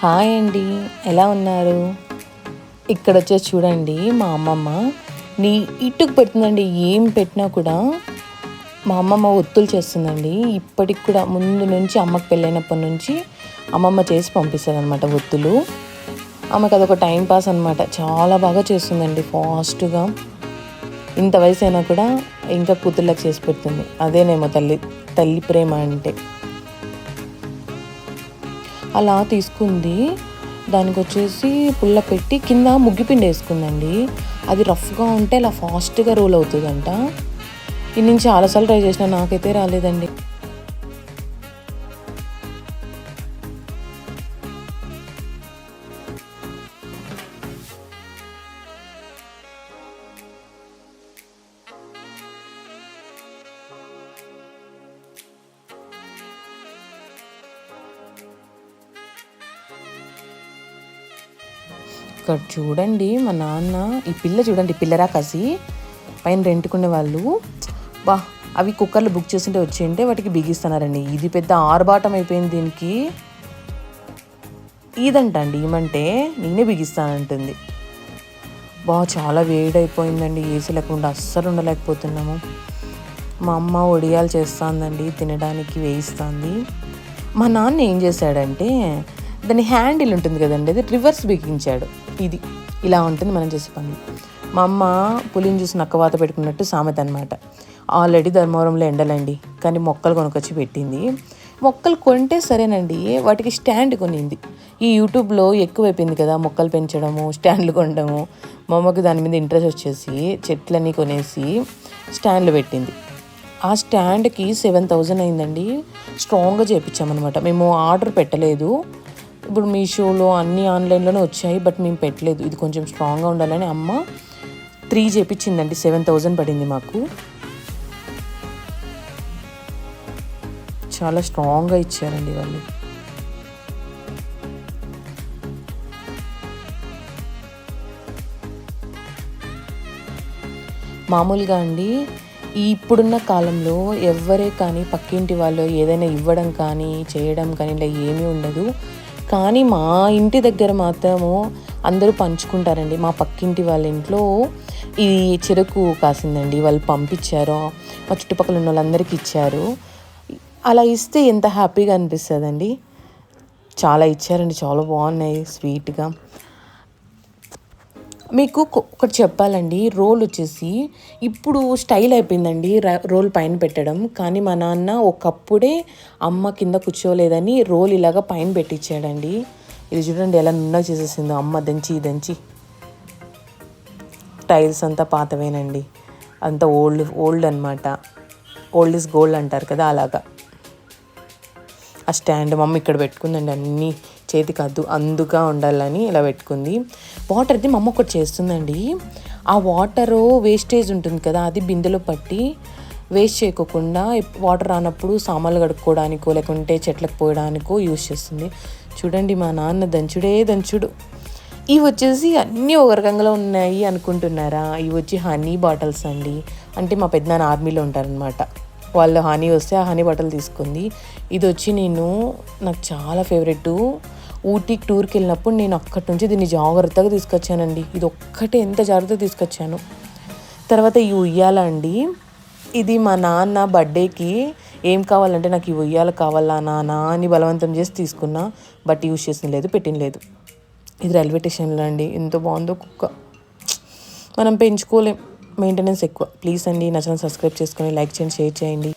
Hi అండి, ఎలా ఉన్నారు? ఇక్కడ వచ్చేసి చూడండి, మా అమ్మమ్మ నీ ఇటుకు పెడుతుందండి. ఏం పెట్టినా కూడా మా అమ్మమ్మ ఒత్తులు చేస్తుందండి. ఇప్పటికి కూడా ముందు నుంచి అమ్మకి పెళ్ళైనప్పటి నుంచి అమ్మమ్మ చేసి పంపిస్తుంది అనమాట ఒత్తులు. ఆమెకు అదొక టైం పాస్ అనమాట. చాలా బాగా చేస్తుందండి, ఫాస్ట్గా. ఇంత వయసు అయినా కూడా ఇంకా కూతుర్లకు చేసి పెడుతుంది. అదేనేమో తల్లి ప్రేమ అంటే. అలా తీసుకుంది, దానికి వచ్చేసి పుల్ల పెట్టి కింద ముగ్గిపిండి వేసుకుందండి. అది రఫ్గా ఉంటే అలా ఫాస్ట్గా రోల్ అవుతుందంట. ఇది నేను చాలాసార్లు ట్రై చేసిన, నాకైతే రాలేదండి. ఇక్కడ చూడండి, మా నాన్న ఈ పిల్ల చూడండి, పిల్లరా కసి పైన రెంట్కునే వాళ్ళు అవి కుక్కర్లు బుక్ చేసింటే వచ్చేయంటే వాటికి బిగిస్తున్నారండి. ఇది పెద్ద ఆర్భాటం అయిపోయింది దీనికి. ఇదంట అండి, ఏమంటే నేనే బిగిస్తానంటుంది. చాలా వేడైపోయిందండి, ఏసీ లేకుండా అస్సలు ఉండలేకపోతున్నాము. మా అమ్మ ఒడియాలు చేస్తుందండి, తినడానికి వేయిస్తుంది. మా నాన్న ఏం చేశాడంటే, దాని హ్యాండిల్ ఉంటుంది కదండి, అది రివర్స్ బిగించాడు. ఇది ఇలా ఉంటుంది మనం చేసే పని. మా అమ్మ పులిని చూసి నక్కవాత పెట్టుకున్నట్టు సామెత అనమాట. ఆల్రెడీ ధర్మవరంలో ఎండలండి, కానీ మొక్కలు కొనుక్కొచ్చి పెట్టింది. మొక్కలు కొంటే సరేనండి, వాటికి స్టాండ్ కొనింది. ఈ యూట్యూబ్లో ఎక్కువైపోయింది కదా మొక్కలు పెంచడము, స్టాండ్లు కొనడము. మా అమ్మకి దాని మీద ఇంట్రెస్ట్ వచ్చేసి చెట్లన్నీ కొనేసి స్టాండ్లు పెట్టింది. ఆ స్టాండ్కి 7,000 అయిందండి. స్ట్రాంగ్గా చేయించామన్నమాట. మేము ఆర్డర్ పెట్టలేదు. ఇప్పుడు మీషోలో అన్నీ ఆన్లైన్లోనే వచ్చాయి, బట్ మేము పెట్టలేదు. ఇది కొంచెం స్ట్రాంగ్గా ఉండాలని అమ్మ 3 చేయించిందండి. 7,000 పడింది మాకు. చాలా స్ట్రాంగ్గా ఇచ్చారండి వాళ్ళు. మామూలుగా అండి, ఇప్పుడున్న కాలంలో ఎవరే కానీ పక్కింటి వాళ్ళు ఏదైనా ఇవ్వడం కానీ చేయడం కానీ ఇలా ఏమీ ఉండదు. కానీ మా ఇంటి దగ్గర మాత్రము అందరూ పంచుకుంటారండి. మా పక్కింటి వాళ్ళ ఇంట్లో ఈ చెరుకు కాసిందండి, వాళ్ళు పంపించారు. మా చుట్టుపక్కల ఉన్న వాళ్ళందరికీ ఇచ్చారు. అలా ఇస్తే ఎంత హ్యాపీగా అనిపిస్తుందండి. చాలా ఇచ్చారండి, చాలా బాగున్నాయి స్వీట్గా. మీకు ఒకటి చెప్పాలండి, రోల్ వచ్చేసి ఇప్పుడు స్టైల్ అయిపోయిందండి రోల్ పైన పెట్టడం. కానీ మా నాన్న ఒకప్పుడే అమ్మ కింద కూర్చోలేదని రోల్ ఇలాగా పైన పెట్టించాడండి. ఇది చూడండి ఎలా నున్నగా చేసేసిందో అమ్మ దంచి దంచి. టైల్స్ అంతా పాతవేనండి, అంతా ఓల్డ్ అనమాట. ఓల్డ్ ఇస్ గోల్డ్ అంటారు కదా, అలాగా. ఆ స్టాండ్ మమ్మీ ఇక్కడ పెట్టుకుందండి, అన్నీ చేతికి అందుగా ఉండాలని ఇలా పెట్టుకుంది. వాటర్ది మమ్మ ఒకటి చేస్తుందండి. ఆ వాటరు వేస్టేజ్ ఉంటుంది కదా, అది బిందెలో పట్టి వేస్ట్ చేయకోకుండా వాటర్ రానప్పుడు సామాన్లు కడుక్కోవడానికో లేకుంటే చెట్లకు పోయడానికో యూజ్ చేస్తుంది. చూడండి మా నాన్న దంచుడు. ఇవి వచ్చేసి అన్నీ ఒక రకంగా ఉన్నాయి అనుకుంటున్నారా? ఇవి వచ్చి హనీ బాటిల్స్ అండి. అంటే మా పెద్దనాన్న ఆర్మీలో ఉంటారనమాట. వాళ్ళు హనీ వస్తే ఆ హనీ బాటిల్ తీసుకుంది. ఇది వచ్చి నాకు చాలా ఫేవరెట్. ఊటీకి టూర్కి వెళ్ళినప్పుడు నేను అక్కడి నుంచి దీన్ని జాగ్రత్తగా తీసుకొచ్చానండి. ఇది ఒక్కటే ఎంత జాగ్రత్తగా తీసుకొచ్చాను. తర్వాత ఈ ఉయ్యాల అండి, ఇది మా నాన్న బర్త్డేకి ఏం కావాలంటే నాకు ఈ ఉయ్యాల కావాలా నాన్న అని బలవంతం చేసి తీసుకున్నా. బట్ యూజ్ చేసిన లేదు, పెట్టిన లేదు. ఇది రైల్వే స్టేషన్లో అండి, ఎంత బాగుందో కుక్క. మనం పెంచుకోలేం, మెయింటెనెన్స్ ఎక్కువ. ప్లీజ్ అండి, నా ఛానల్ సబ్స్క్రైబ్ చేసుకొని లైక్ చేయండి, షేర్ చేయండి.